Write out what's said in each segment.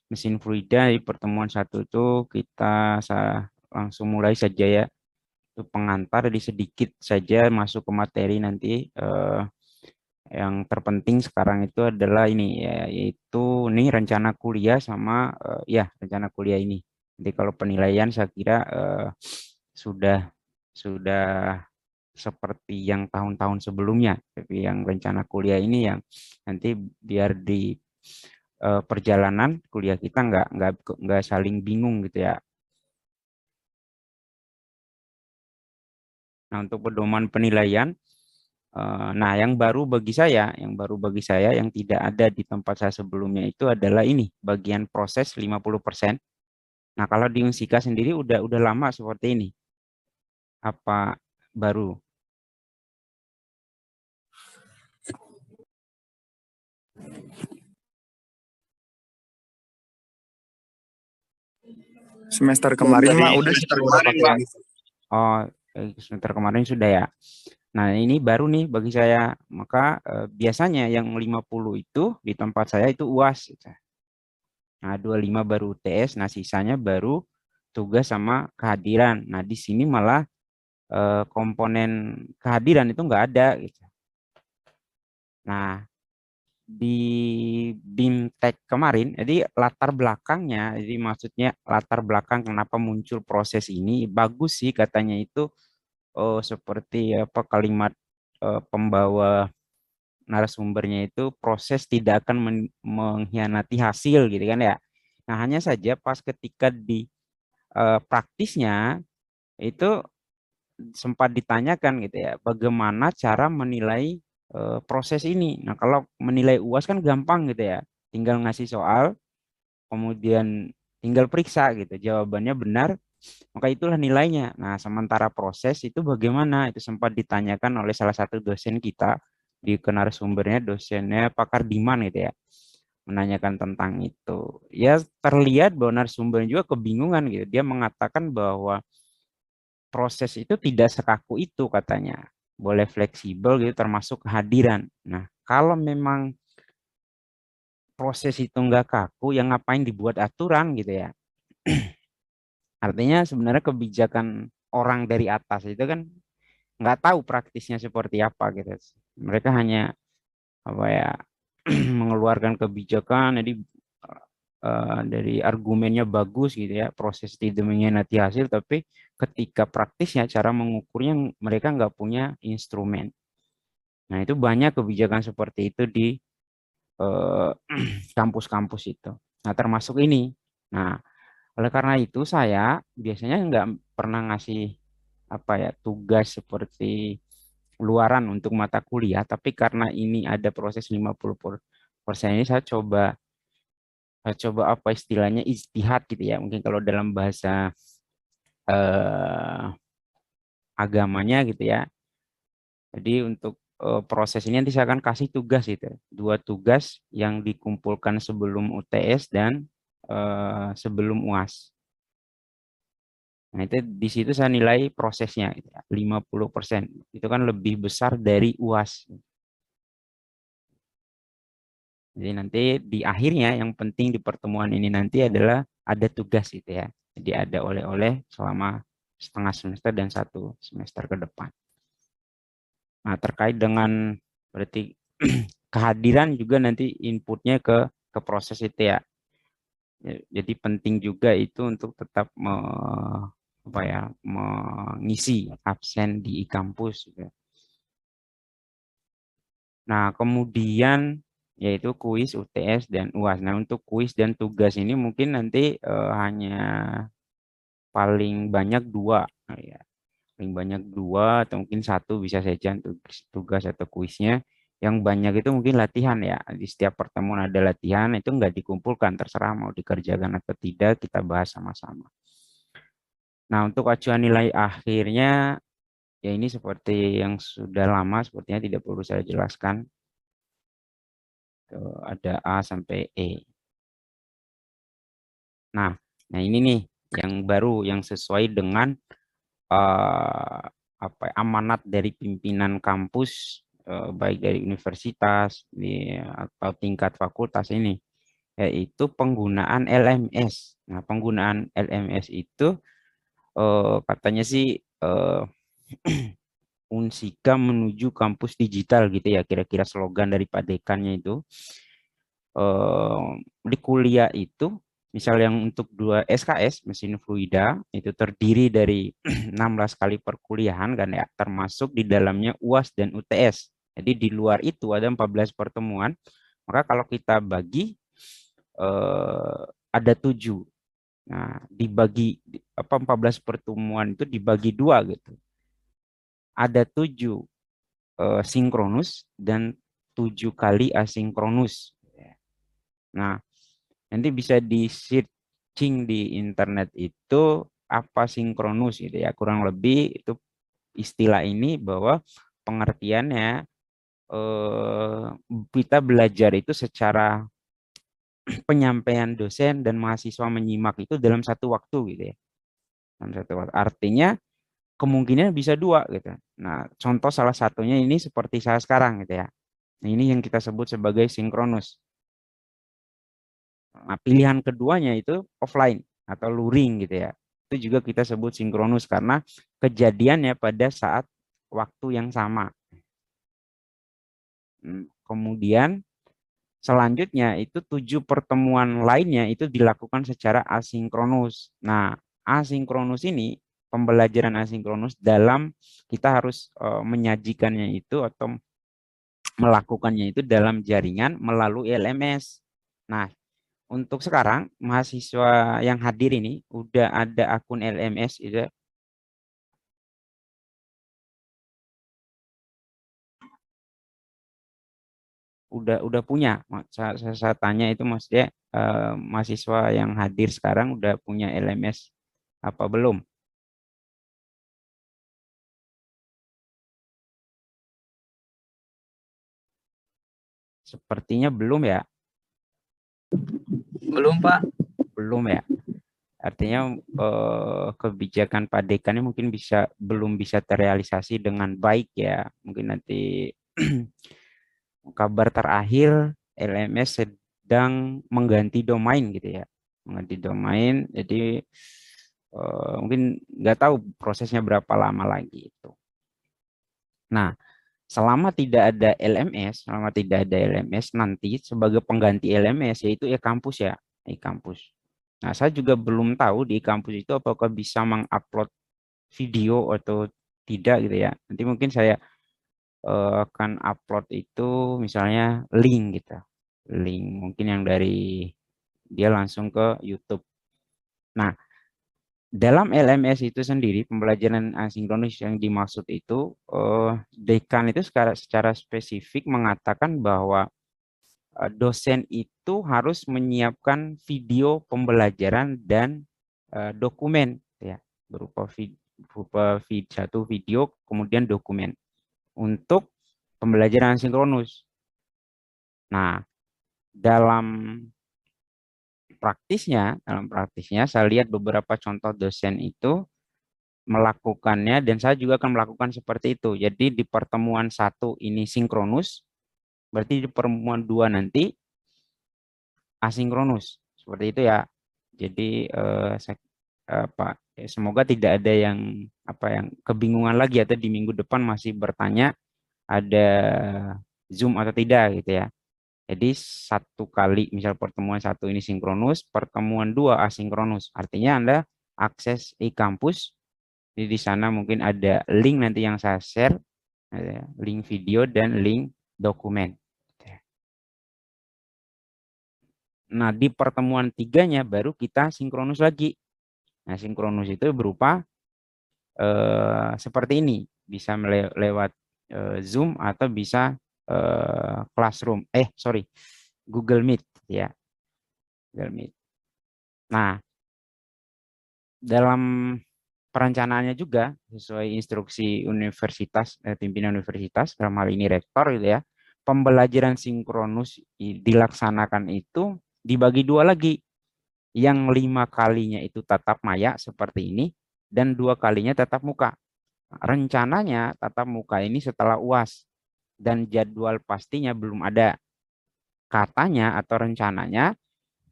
mesin fluida di pertemuan satu itu kita langsung mulai saja ya. Itu pengantar, jadi sedikit saja masuk ke materi nanti. Yang terpenting sekarang itu adalah ini ya, yaitu ini rencana kuliah sama ya rencana kuliah ini. Jadi kalau penilaian saya kira sudah seperti yang tahun-tahun sebelumnya, tapi yang rencana kuliah ini yang nanti biar di perjalanan kuliah kita nggak saling bingung gitu ya. Nah, untuk pedoman penilaian, nah yang baru bagi saya yang tidak ada di tempat saya sebelumnya itu adalah ini bagian proses 50%. Nah, kalau di Unsika sendiri udah lama seperti ini. Apa baru? Semester kemarin mah udah sih kalau udah pakai ini. Oh, semester kemarin sudah ya. Nah, ini baru nih bagi saya. Maka biasanya yang 50 itu di tempat saya itu UAS gitu. Nah, 25 baru UTS, nah sisanya baru tugas sama kehadiran. Nah, di sini malah komponen kehadiran itu nggak ada gitu. Nah, di BIMTEK kemarin, jadi latar belakangnya, jadi maksudnya latar belakang kenapa muncul proses ini bagus sih katanya itu seperti apa kalimat pembawa narasumbernya itu proses tidak akan mengkhianati hasil gitu kan ya. Nah, hanya saja pas ketika di praktisnya itu sempat ditanyakan gitu ya, bagaimana cara menilai proses ini. Nah, kalau menilai UAS kan gampang gitu ya, tinggal ngasih soal, kemudian tinggal periksa gitu, jawabannya benar, maka itulah nilainya. Nah, sementara proses itu bagaimana? Itu sempat ditanyakan oleh salah satu dosen kita di narasumbernya, dosennya Pak Kardiman gitu ya, menanyakan tentang itu. Ya terlihat bahwa narasumbernya juga kebingungan gitu. Dia mengatakan bahwa proses itu tidak sekaku itu katanya. Boleh fleksibel gitu termasuk kehadiran. Nah, kalau memang proses itu nggak kaku, yang ngapain dibuat aturan gitu ya. Artinya sebenarnya kebijakan orang dari atas itu kan nggak tahu praktisnya seperti apa gitu. Mereka hanya apa ya mengeluarkan kebijakan, jadi dari argumennya bagus gitu ya, proses tidak mengkhianati hasil, tapi ketika praktisnya cara mengukurnya mereka nggak punya instrumen. Nah, itu banyak kebijakan seperti itu di eh, kampus-kampus itu. Nah, termasuk ini. Nah, oleh karena itu saya biasanya nggak pernah ngasih apa ya tugas seperti luaran untuk mata kuliah, tapi karena ini ada proses 50% ini saya coba apa istilahnya ijtihad gitu ya. Mungkin kalau dalam bahasa eh, agamanya gitu ya. Jadi untuk proses ini nanti saya akan kasih tugas itu, dua tugas yang dikumpulkan sebelum UTS dan sebelum UAS. Nah, itu di situ saya nilai prosesnya gitu ya, 50%. Itu kan lebih besar dari UAS. Jadi nanti di akhirnya yang penting di pertemuan ini nanti adalah ada tugas gitu ya. Jadi ada oleh-oleh selama setengah semester dan 1 semester ke depan. Nah, terkait dengan berarti kehadiran juga nanti inputnya ke proses itu ya. Jadi penting juga itu untuk tetap apa ya, mengisi absen di kampus gitu. Nah, kemudian yaitu kuis UTS dan UAS. Nah, untuk kuis dan tugas ini mungkin nanti hanya paling banyak dua, ya. Paling banyak dua atau mungkin satu bisa saja untuk tugas atau kuisnya. Yang banyak itu mungkin latihan ya. Di setiap pertemuan ada latihan, itu nggak dikumpulkan, terserah mau dikerjakan atau tidak, kita bahas sama-sama. Nah, untuk acuan nilai akhirnya, ya ini seperti yang sudah lama, sepertinya tidak perlu saya jelaskan. Ada A sampai E. Nah, nah ini nih yang baru, yang sesuai dengan eh, apa ya, amanat dari pimpinan kampus, baik dari universitas atau tingkat fakultas ini. yaitu penggunaan LMS. Nah, penggunaan LMS itu katanya sih Unsika menuju kampus digital gitu ya, kira-kira slogan dari Pak Dekannya itu. Di kuliah itu, misal yang untuk 2 SKS mesin fluida itu terdiri dari 16 kali perkuliahan kan ya, termasuk di dalamnya UAS dan UTS. Jadi di luar itu ada 14 pertemuan. Maka kalau kita bagi ada 7. Nah, dibagi apa 14 pertemuan itu dibagi 2 gitu. Ada 7 sinkronus dan 7 kali asinkronus. Nah, nanti bisa di searching di internet itu apa sinkronus gitu ya. Kurang lebih itu istilah ini bahwa pengertiannya kita belajar itu secara penyampaian dosen dan mahasiswa menyimak itu dalam satu waktu gitu ya. Dalam satu waktu. Artinya kemungkinan bisa 2 gitu. Nah, contoh salah satunya ini seperti saya sekarang gitu ya. Nah, ini yang kita sebut sebagai sinkronus. Nah, pilihan keduanya itu offline atau luring gitu ya. Itu juga kita sebut sinkronus karena kejadiannya pada saat waktu yang sama. Kemudian selanjutnya itu 7 pertemuan lainnya itu dilakukan secara asinkronus. Nah, asinkronus ini pembelajaran asinkronus dalam kita harus menyajikannya itu atau melakukannya itu dalam jaringan melalui LMS. Nah, untuk sekarang mahasiswa yang hadir ini udah ada akun LMS itu udah punya. Saya tanya itu maksudnya mahasiswa yang hadir sekarang udah punya LMS apa belum? Sepertinya belum ya. Belum, Pak. Belum ya. Artinya kebijakan Pak Dekan ini mungkin belum bisa terrealisasi dengan baik ya. Mungkin nanti kabar terakhir LMS sedang mengganti domain gitu ya. Mengganti domain, jadi mungkin nggak tahu prosesnya berapa lama lagi itu. Nah, selama tidak ada LMS nanti sebagai pengganti LMS yaitu e-kampus ya, e-kampus. Nah, saya juga belum tahu di kampus itu apakah bisa mengupload video atau tidak gitu ya. Nanti mungkin saya akan upload itu misalnya link gitu. Link mungkin yang dari dia langsung ke YouTube. Nah, dalam LMS itu sendiri pembelajaran asinkronus yang dimaksud itu dekan itu secara spesifik mengatakan bahwa dosen itu harus menyiapkan video pembelajaran dan dokumen ya berupa satu video kemudian dokumen untuk pembelajaran sinkronus. Nah, dalam dalam praktisnya saya lihat beberapa contoh dosen itu melakukannya dan saya juga akan melakukan seperti itu. Jadi di pertemuan 1 ini sinkronus, berarti di pertemuan 2 nanti asinkronus. Seperti itu ya. Jadi semoga tidak ada yang yang kebingungan lagi atau di minggu depan masih bertanya ada Zoom atau tidak gitu ya. Jadi 1 kali misal pertemuan 1 ini sinkronus, pertemuan 2 asinkronus. Artinya Anda akses e-kampus, di sana mungkin ada link nanti yang saya share, link video dan link dokumen. Nah, di pertemuan 3-nya baru kita sinkronus lagi. Nah, sinkronus itu berupa seperti ini, bisa lewat Zoom atau bisa Classroom. Sorry, Google Meet ya, Google Meet. Nah, dalam perencanaannya juga sesuai instruksi universitas, pimpinan universitas dalam hal ini rektor gitu ya, pembelajaran sinkronus dilaksanakan itu dibagi 2 lagi. Yang 5 kalinya itu tatap maya seperti ini dan 2 kalinya tatap muka. Rencananya tatap muka ini setelah UAS dan jadwal pastinya belum ada. Katanya atau rencananya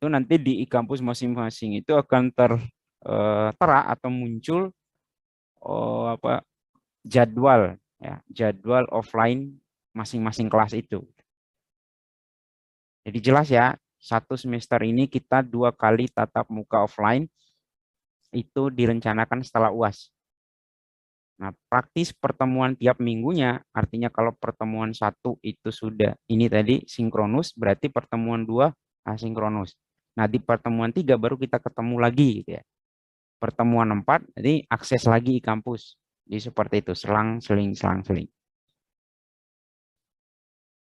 itu nanti di e-kampus masing-masing itu akan tertera atau muncul apa jadwal, ya, jadwal offline masing-masing kelas itu. Jadi jelas ya, satu semester ini kita 2 kali tatap muka offline itu direncanakan setelah UAS. Nah, praktis pertemuan tiap minggunya, artinya kalau pertemuan satu itu sudah ini tadi sinkronus, berarti pertemuan dua asinkronus. Nah, di pertemuan tiga baru kita ketemu lagi, gitu ya. Pertemuan empat, jadi akses lagi kampus. Jadi seperti itu, selang-seling, selang-seling.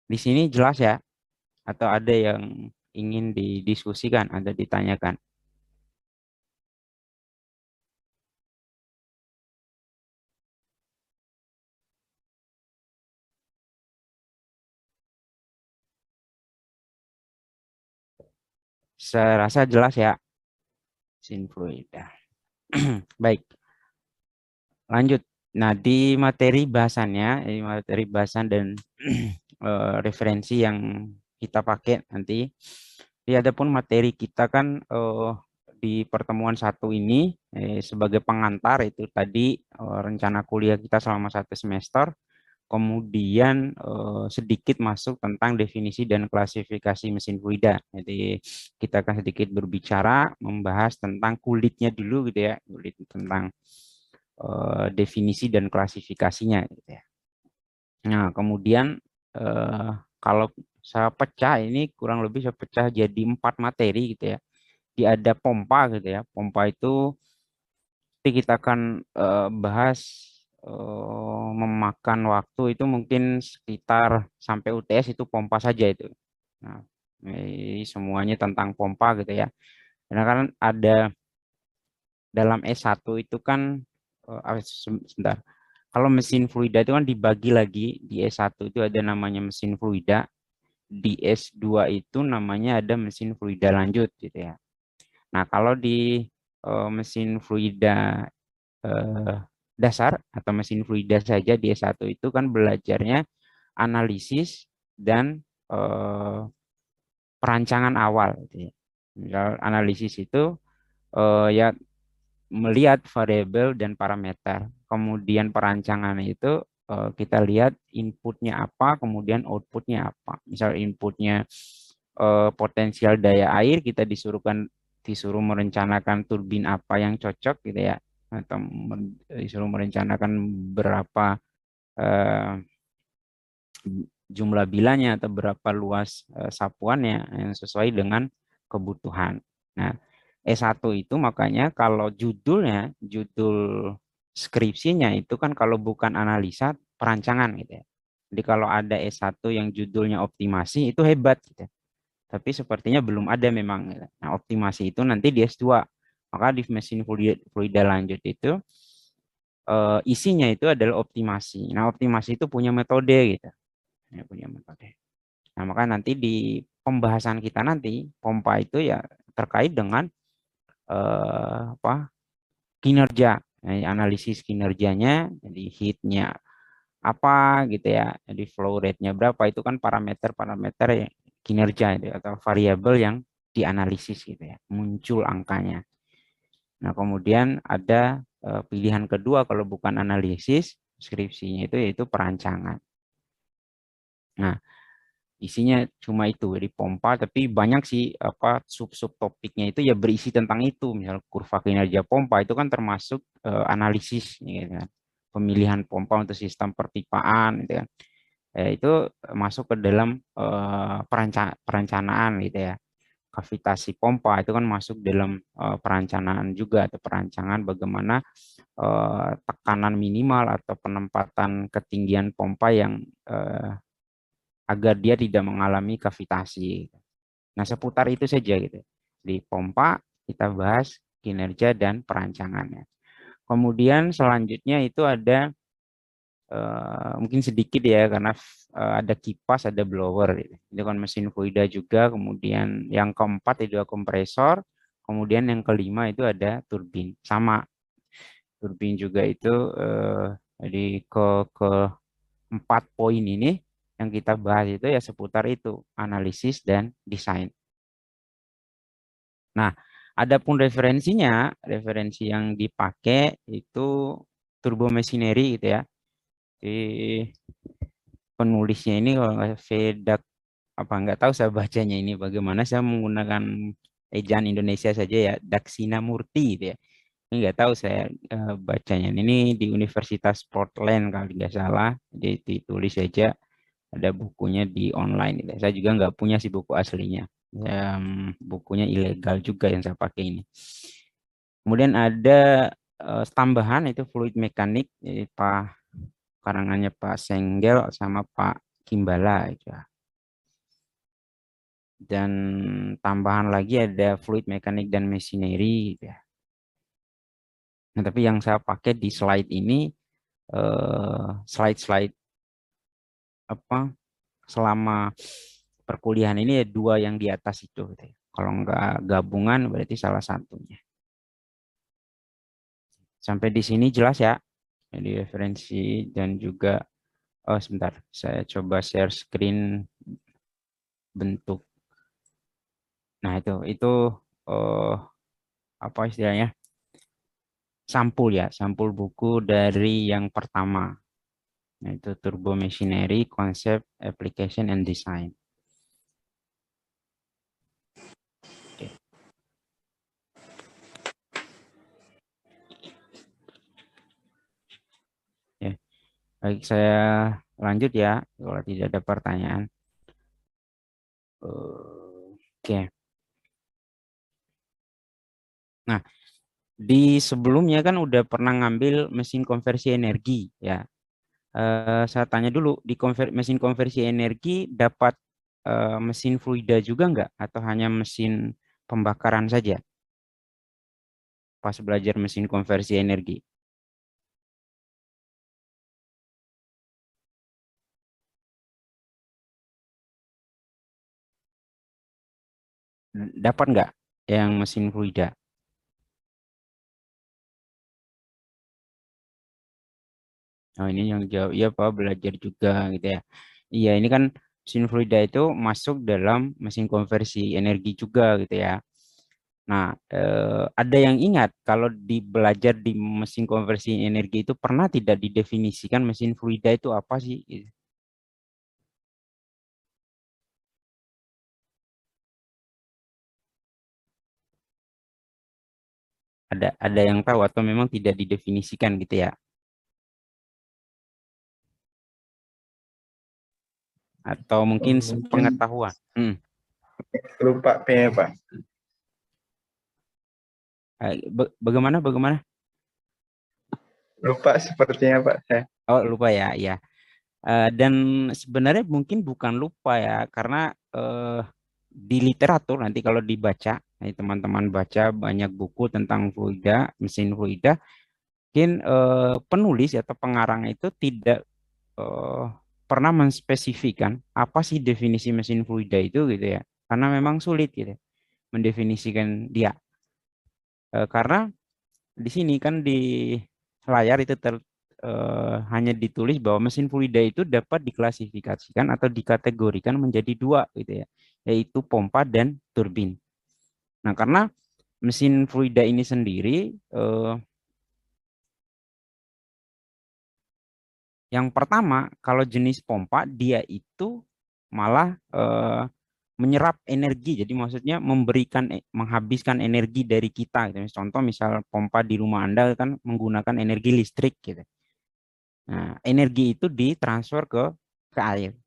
Di sini jelas ya, atau ada yang ingin didiskusikan, ada ditanyakan. Saya rasa jelas ya, Sinfluida. Baik, lanjut. Nah, di materi bahasannya, di materi bahasan dan referensi yang kita pakai nanti, di adapun materi kita kan di pertemuan satu ini sebagai pengantar itu tadi rencana kuliah kita selama 1 semester, kemudian sedikit masuk tentang definisi dan klasifikasi mesin fluida. Jadi kita akan sedikit berbicara, membahas tentang kulitnya dulu gitu ya, kulit tentang definisi dan klasifikasinya gitu ya. Nah, kemudian eh, kalau saya pecah ini kurang lebih saya pecah jadi 4 materi gitu ya. Di ada pompa gitu ya. Pompa itu nanti kita akan bahas memakan waktu itu mungkin sekitar sampai UTS itu pompa saja itu. Nah, ini semuanya tentang pompa gitu ya. Karena kan ada dalam S1 itu kan sebentar. Kalau mesin fluida itu kan dibagi lagi di S1 itu ada namanya mesin fluida, di S2 itu namanya ada mesin fluida lanjut gitu ya. Nah, kalau di mesin fluida eh, dasar atau mesin fluida saja di S1 itu kan belajarnya analisis dan perancangan awal gitu ya. Misal analisis itu ya melihat variabel dan parameter. Kemudian perancangan itu kita lihat inputnya apa, kemudian outputnya apa. Misal inputnya potensial daya air, kita disuruh merencanakan turbin apa yang cocok gitu ya, atau disuruh merencanakan berapa eh, jumlah bilanya atau berapa luas sapuannya yang sesuai dengan kebutuhan. Nah, S1 itu makanya kalau judul skripsinya itu kan kalau bukan analisa, perancangan gitu ya. Jadi kalau ada S1 yang judulnya optimasi itu hebat gitu. Tapi sepertinya belum ada memang, gitu. Nah, optimasi itu nanti di S2. Maka di mesin fluida lanjut itu isinya itu adalah optimasi. Nah, optimasi itu punya metode gitu. Ya, punya metode. Nah, maka nanti di pembahasan kita nanti pompa itu ya terkait dengan apa kinerja, nah, analisis kinerjanya, jadi heatnya apa gitu ya, jadi flow rate-nya berapa itu kan parameter-parameter ya, kinerja itu, atau variabel yang dianalisis gitu ya, muncul angkanya. Nah, kemudian ada pilihan kedua kalau bukan analisis skripsinya itu yaitu perancangan. Nah, isinya cuma itu di pompa, tapi banyak sih apa sub-sub topiknya itu ya berisi tentang itu. Misal kurva kinerja pompa itu kan termasuk analisis gitu kan. Pemilihan pompa untuk sistem perpipaan gitu kan. Itu masuk ke dalam perencanaan gitu ya. Kavitasi pompa itu kan masuk dalam perencanaan juga, atau perancangan bagaimana tekanan minimal atau penempatan ketinggian pompa yang agar dia tidak mengalami kavitasi. Nah, seputar itu saja gitu. Di pompa kita bahas kinerja dan perancangannya. Kemudian selanjutnya itu ada mungkin sedikit ya karena ada kipas, ada blower gitu. Itu kan mesin fluida juga, kemudian yang keempat itu ada kompresor, kemudian yang kelima itu ada turbin. Sama turbin juga itu jadi ke 4 poin ini yang kita bahas itu ya seputar itu, analisis dan desain. Nah, adapun referensinya, referensi yang dipakai itu turbomachinery gitu ya. Di penulisnya ini kalau nggak Vedak apa nggak tahu saya bacanya ini bagaimana, saya menggunakan ejaan Indonesia saja ya, Daksina Murti gitu ya. Ini nggak tahu saya bacanya. Ini di Universitas Portland kalau nggak salah. Jadi ditulis saja, ada bukunya di online gitu. Saya juga nggak punya sih buku aslinya. Bukunya ilegal juga yang saya pakai ini. Kemudian ada tambahan itu fluid mekanik, jadi karangannya Pak Senggel sama Pak Kimbala itu ya. Dan tambahan lagi ada fluid mekanik dan machinery gitu ya. Nah, tapi yang saya pakai di slide ini slide-slide apa selama perkuliahan ini ya dua yang di atas itu gitu ya. Kalau nggak gabungan berarti salah satunya. Sampai di sini jelas ya. Jadi referensi dan juga oh sebentar, saya coba share screen bentuk. Nah, itu eh apa istilahnya? Sampul ya, sampul buku dari yang pertama. Nah, itu Turbo Machinery Concept Application and Design. Oke. Ya, baik saya lanjut ya kalau tidak ada pertanyaan. Oke. Nah, di sebelumnya kan udah pernah ngambil mesin konversi energi ya. Saya tanya dulu, di mesin konversi energi dapat mesin fluida juga nggak? Atau hanya mesin pembakaran saja pas belajar mesin konversi energi? Dapat nggak yang mesin fluida? Oh ini yang jawab, iya Pak belajar juga gitu ya. Iya ini kan mesin fluida itu masuk dalam mesin konversi energi juga gitu ya. Nah, ada yang ingat kalau di belajar di mesin konversi energi itu pernah tidak didefinisikan mesin fluida itu apa sih? Gitu. Ada yang tahu atau memang tidak didefinisikan gitu ya? Atau mungkin Mungkin pengetahuan? lupa kayaknya Pak. Bagaimana? Bagaimana? Lupa sepertinya Pak saya. Oh lupa ya, ya. Dan sebenarnya mungkin bukan lupa ya, karena di literatur nanti kalau dibaca, teman-teman baca banyak buku tentang fluida, mesin fluida, mungkin penulis atau pengarang itu tidak eh, pernah menspesifikan apa sih definisi mesin fluida itu gitu ya, karena memang sulit gitu mendefinisikan dia. Karena di sini kan di layar itu hanya ditulis bahwa mesin fluida itu dapat diklasifikasikan atau dikategorikan menjadi dua gitu ya, yaitu pompa dan turbin. Nah, karena mesin fluida ini sendiri yang pertama kalau jenis pompa dia itu malah menyerap energi. Jadi maksudnya memberikan menghabiskan energi dari kita gitu. Contoh misal pompa di rumah Anda kan menggunakan energi listrik gitu. Nah, energi itu ditransfer ke air.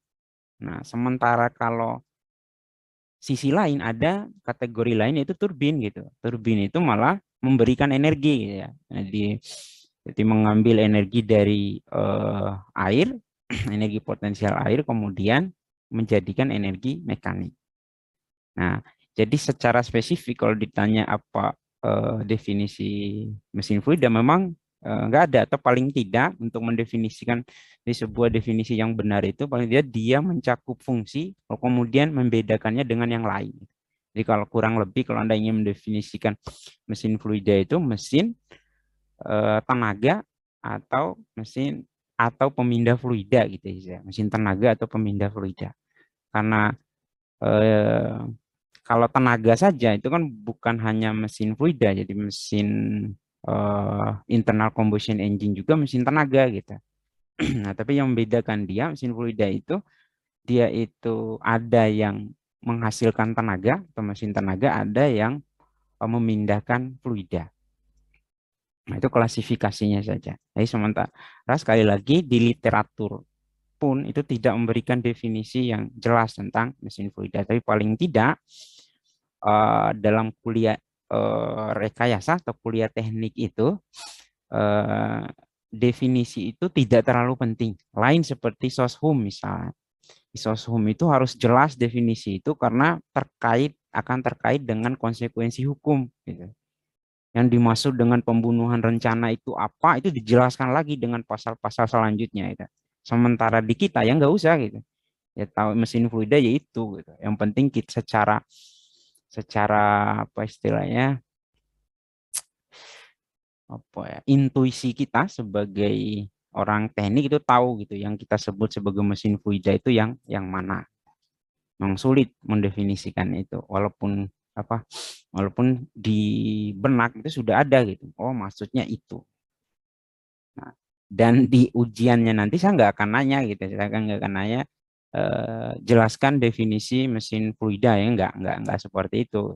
Nah, sementara kalau sisi lain ada kategori lain yaitu turbin gitu. Turbin itu malah memberikan energi gitu ya. Jadi mengambil energi dari air, energi potensial air, kemudian menjadikan energi mekanik. Nah, jadi secara spesifik kalau ditanya apa definisi mesin fluid, dan memang nggak ada atau paling tidak untuk mendefinisikan di sebuah definisi yang benar itu paling tidak dia mencakup fungsi, kemudian membedakannya dengan yang lain. Jadi kalau kurang lebih kalau Anda ingin mendefinisikan mesin fluida itu mesin tenaga atau mesin atau pemindah fluida gitu ya, mesin tenaga atau pemindah fluida. Karena eh, kalau tenaga saja itu kan bukan hanya mesin fluida, jadi mesin internal combustion engine juga mesin tenaga gitu. Nah, tapi yang membedakan dia mesin fluida itu dia itu ada yang menghasilkan tenaga atau mesin tenaga, ada yang memindahkan fluida. Nah, itu klasifikasinya saja. Jadi sementara sekali lagi di literatur pun itu tidak memberikan definisi yang jelas tentang mesin fluida. Tapi paling tidak dalam kuliah rekayasa atau kuliah teknik itu eh, definisi itu tidak terlalu penting. Lain seperti soshum misalnya. Di soshum itu harus jelas definisi itu karena akan terkait dengan konsekuensi hukum gitu. Yang dimaksud dengan pembunuhan rencana itu apa, itu dijelaskan lagi dengan pasal-pasal selanjutnya itu. Sementara di kita ya nggak usah gitu. Ya tahu mesin fluida ya itu gitu. Yang penting kita secara secara apa istilahnya, apa ya, intuisi kita sebagai orang teknik itu tahu gitu yang kita sebut sebagai mesin fluida itu yang mana. Memang sulit mendefinisikan itu walaupun di benak itu sudah ada gitu. Oh, maksudnya itu. Nah, dan di ujiannya nanti saya nggak akan nanya gitu, saya kan nggak akan nanya jelaskan definisi mesin fluida, ya nggak seperti itu.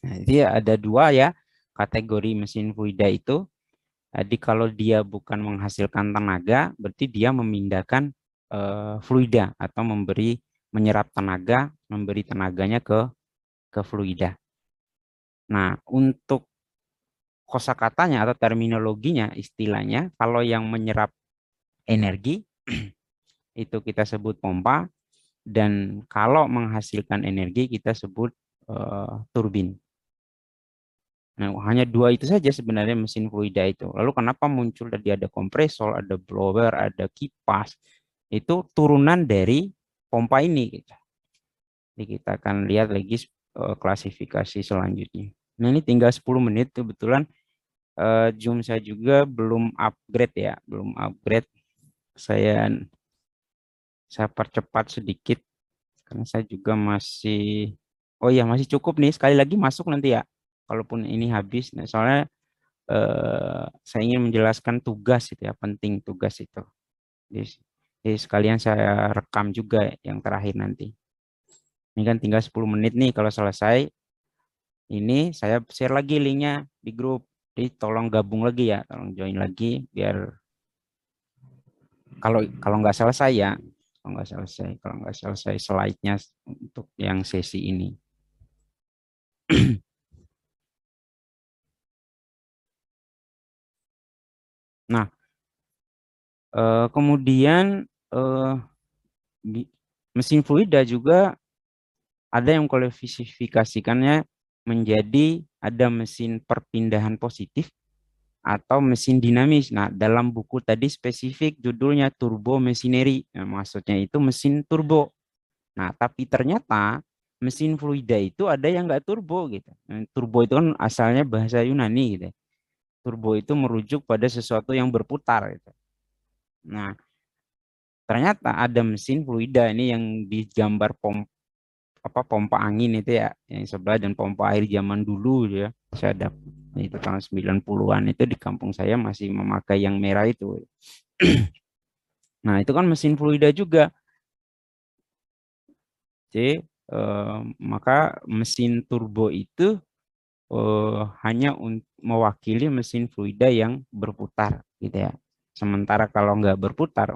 Nah, jadi ada dua ya kategori mesin fluida itu. Jadi kalau dia bukan menghasilkan tenaga, berarti dia memindahkan fluida atau menyerap tenaga, memberi tenaganya ke fluida. Nah, untuk kosakatanya atau terminologinya, istilahnya, kalau yang menyerap energi itu kita sebut pompa, dan kalau menghasilkan energi kita sebut turbin. Nah, hanya dua itu saja sebenarnya mesin fluida itu. Lalu kenapa muncul tadi ada kompresor, ada blower, ada kipas? Itu turunan dari pompa ini gitu. Jadi kita akan lihat lagi klasifikasi selanjutnya. Nah, ini tinggal 10 menit kebetulan Zoom saya juga belum upgrade ya, belum upgrade. Saya saya percepat sedikit karena saya juga masih, oh iya, masih cukup nih, sekali lagi masuk nanti ya kalaupun ini habis. Nah, soalnya saya ingin menjelaskan tugas itu ya, penting tugas itu. Jadi sekalian saya rekam juga yang terakhir nanti. Ini kan tinggal 10 menit nih, kalau selesai ini saya share lagi linknya di grup. Jadi tolong gabung lagi ya, tolong join lagi biar kalau kalau nggak selesai ya, kalau nggak selesai slide-nya untuk yang sesi ini. Nah, kemudian eh, mesin fluida juga ada yang klasifikasikannya menjadi ada mesin perpindahan positif atau mesin dinamis. Nah, dalam buku tadi spesifik judulnya turbo machinery. Nah, maksudnya itu mesin turbo. Nah, tapi ternyata mesin fluida itu ada yang nggak turbo gitu. Nah, turbo itu kan asalnya bahasa Yunani gitu. Turbo itu merujuk pada sesuatu yang berputar gitu. Nah, ternyata ada mesin fluida ini yang digambar pompa angin itu ya yang sebelah, dan pompa air zaman dulu gitu ya. Saya ada itu tahun 90-an itu di kampung saya masih memakai yang merah itu. Nah, itu kan mesin fluida juga. Jadi maka mesin turbo itu hanya mewakili mesin fluida yang berputar gitu ya. Sementara kalau nggak berputar,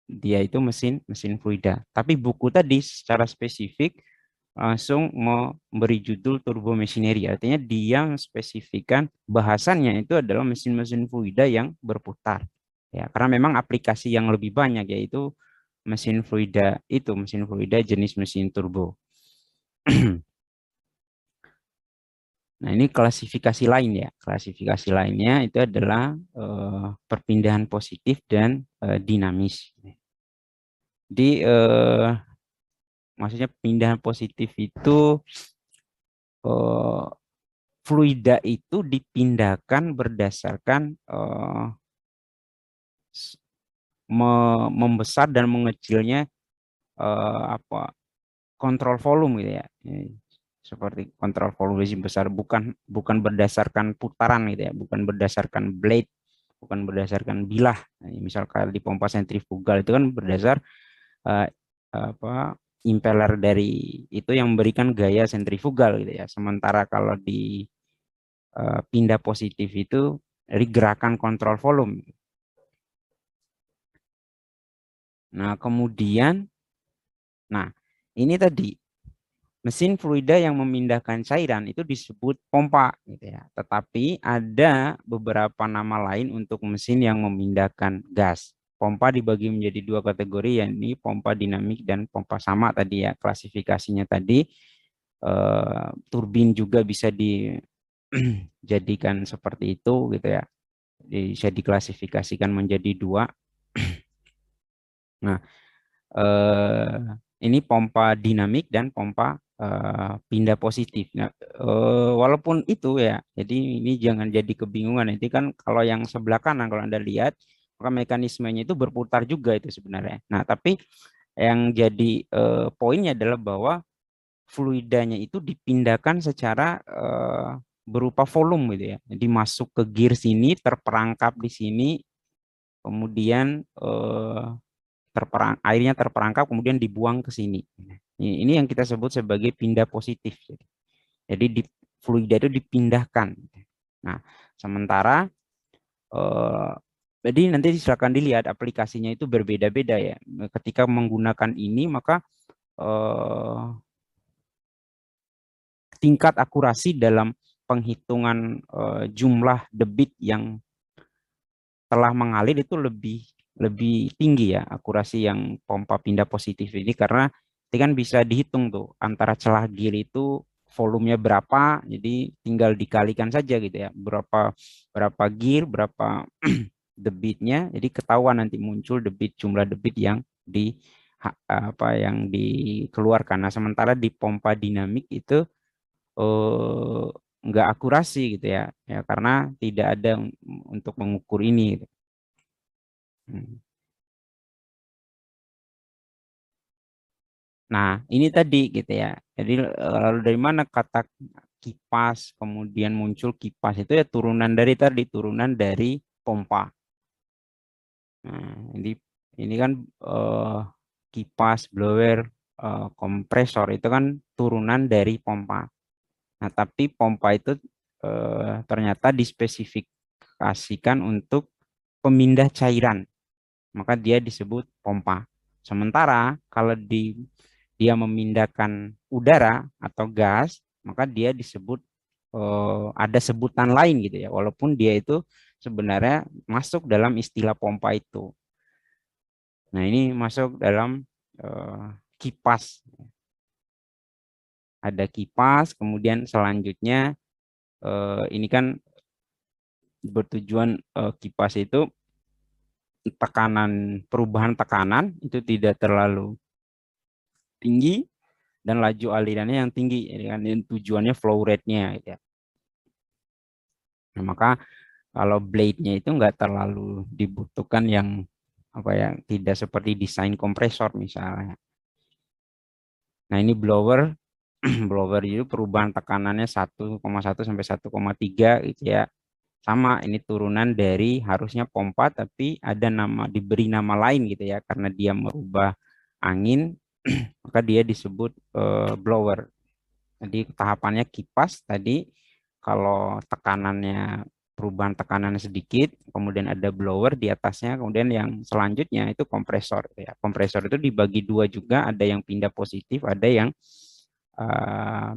dia itu mesin mesin fluida. Tapi buku tadi secara spesifik langsung memberi judul turbo machinery. Artinya dia spesifikkan bahasannya itu adalah mesin-mesin fluida yang berputar. Ya, karena memang aplikasi yang lebih banyak yaitu mesin fluida jenis mesin turbo. Nah, ini klasifikasi lain ya. Klasifikasi lainnya itu adalah perpindahan positif dan dinamis. Di maksudnya pindahan positif itu eh, fluida itu dipindahkan berdasarkan membesar dan mengecilnya apa kontrol volume gitu ya. Seperti kontrol volume besar, bukan berdasarkan putaran gitu ya, bukan berdasarkan blade, bukan berdasarkan bilah. Nah, misalkan di pompa sentrifugal itu kan berdasar eh, apa impeller dari itu yang memberikan gaya sentrifugal gitu ya. Sementara kalau di pindah positif itu dari gerakan kontrol volume. Nah, kemudian, nah ini tadi mesin fluida yang memindahkan cairan itu disebut pompa gitu ya. Tetapi ada beberapa nama lain untuk mesin yang memindahkan gas. Pompa dibagi menjadi dua kategori, yakni pompa dinamik dan pompa sama tadi ya. Klasifikasinya tadi turbin juga bisa dijadikan seperti itu gitu ya. Bisa diklasifikasikan menjadi dua. Nah, eh, ini pompa dinamik dan pompa pindah positif. Nah, walaupun itu ya, jadi ini jangan jadi kebingungan. Nanti kan kalau yang sebelah kanan kalau Anda lihat, maka mekanismenya itu berputar juga itu sebenarnya. Nah, tapi yang jadi poinnya adalah bahwa fluidanya itu dipindahkan secara berupa volume gitu ya. Jadi masuk ke gear sini, terperangkap di sini, kemudian airnya terperangkap kemudian dibuang ke sini. Ini yang kita sebut sebagai pindah positif. Jadi di fluida itu dipindahkan. Nah, sementara eh, jadi nanti silakan dilihat aplikasinya itu berbeda-beda ya. Ketika menggunakan ini maka eh, tingkat akurasi dalam penghitungan jumlah debit yang telah mengalir itu lebih lebih tinggi ya akurasi yang pompa pindah positif ini karena ini kan bisa dihitung tuh antara celah gear itu volumenya berapa, jadi tinggal dikalikan saja gitu ya berapa berapa gear berapa debitnya, jadi ketahuan nanti muncul debit jumlah debit yang di apa yang dikeluarkan. Nah sementara di pompa dinamik itu eh, nggak akurasi gitu ya ya karena tidak ada untuk mengukur ini gitu. Hmm. Nah, ini tadi gitu ya. Jadi lalu dari mana kata kipas kemudian muncul kipas itu ya turunan dari tadi, turunan dari pompa. Nah, ini kan eh, kipas, blower, kompresor itu kan turunan dari pompa. Nah, tapi pompa itu ternyata dispesifikasikan untuk pemindah cairan, maka dia disebut pompa. Sementara kalau dia memindahkan udara atau gas, maka dia disebut ada sebutan lain gitu ya. Walaupun dia itu sebenarnya masuk dalam istilah pompa itu. Nah, ini masuk dalam eh, kipas. Ada kipas, kemudian selanjutnya ini kan bertujuan kipas itu perubahan tekanan itu tidak terlalu tinggi dan laju alirannya yang tinggi. Jadi kan ini tujuannya flow rate-nya gitu ya. Nah, maka kalau blade-nya itu nggak terlalu dibutuhkan yang apa ya, tidak seperti desain kompresor misalnya. Nah, ini blower blower itu perubahan tekanannya 1,1 sampai 1,3 gitu ya. Sama, ini turunan dari harusnya pompa tapi ada diberi nama lain gitu ya karena dia merubah angin maka dia disebut blower. Jadi tahapannya kipas tadi, kalau tekanannya perubahan tekanannya sedikit, kemudian ada blower di atasnya, kemudian yang selanjutnya itu kompresor. Ya, kompresor itu dibagi dua juga, ada yang pindah positif, ada yang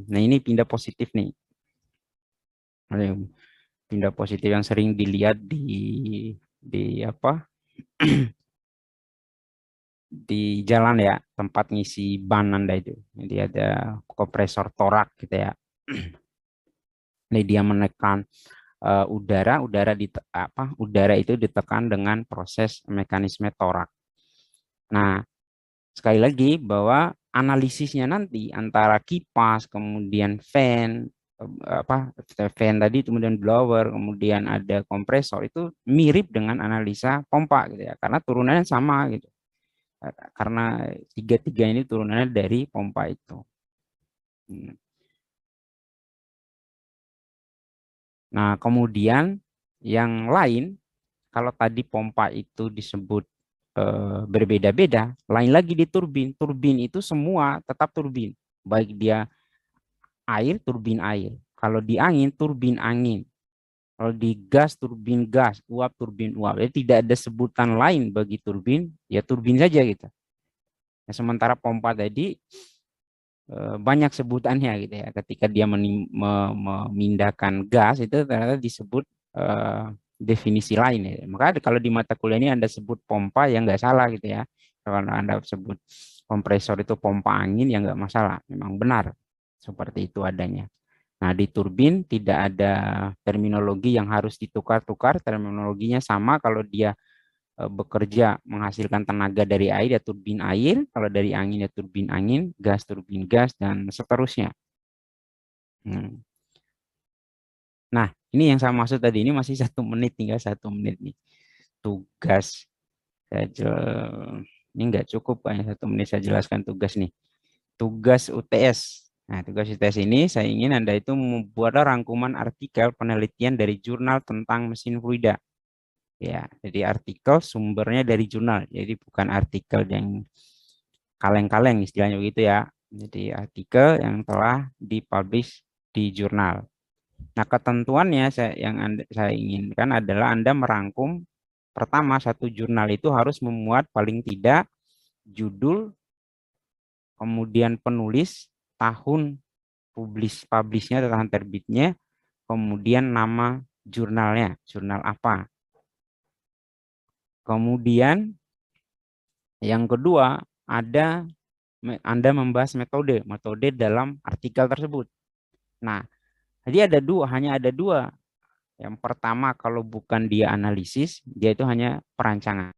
nah ini pindah positif nih. Ada yang pindah positif yang sering dilihat di apa di jalan ya, tempat ngisi ban Anda itu. Jadi ada kompresor torak gitu ya. Ini dia menekan udara itu ditekan dengan proses mekanisme torak. Nah, sekali lagi bahwa analisisnya nanti antara kipas kemudian fan tadi kemudian blower kemudian ada kompresor itu mirip dengan analisa pompa gitu ya karena turunannya sama gitu. karena tiga-tiga ini turunannya dari pompa itu. Nah, kemudian yang lain, kalau tadi pompa itu disebut berbeda-beda, lain lagi di turbin. Turbin itu semua tetap turbin, baik dia air, turbin air. Kalau di angin, turbin angin. Kalau di gas, turbin gas, uap, turbin uap. Jadi tidak ada sebutan lain bagi turbin, ya turbin saja gitu. Nah, sementara pompa tadi banyak sebutannya gitu ya. Ketika dia memindahkan gas itu ternyata disebut definisi lain ya. Maka kalau di mata kuliah ini Anda sebut pompa ya nggak salah gitu ya. Kalau Anda sebut kompresor itu pompa angin ya nggak masalah. Memang benar seperti itu adanya. Nah, di turbin tidak ada terminologi yang harus ditukar-tukar, terminologinya sama. Kalau dia bekerja menghasilkan tenaga dari air ya turbin air, kalau dari angin ya turbin angin, gas turbin gas, dan seterusnya. Nah, ini yang saya maksud tadi, ini masih 1 menit, tinggal 1 menit nih. Tugas, ini nggak cukup kayaknya 1 menit saya jelaskan tugas nih. Tugas UTS. Nah, tugas UTS ini saya ingin Anda itu membuat rangkuman artikel penelitian dari jurnal tentang mesin fluida. Ya, jadi artikel sumbernya dari jurnal. Jadi bukan artikel yang kaleng-kaleng istilahnya begitu ya. Jadi artikel yang telah dipublish di jurnal. Nah, ketentuannya saya inginkan adalah Anda merangkum pertama satu jurnal itu harus memuat paling tidak judul, kemudian penulis, tahun publishnya, tahun terbitnya, kemudian nama jurnalnya, jurnal apa. Kemudian yang kedua, Anda membahas metode dalam artikel tersebut. Nah, jadi hanya ada dua. Yang pertama, kalau bukan dia analisis, dia itu hanya perancangan.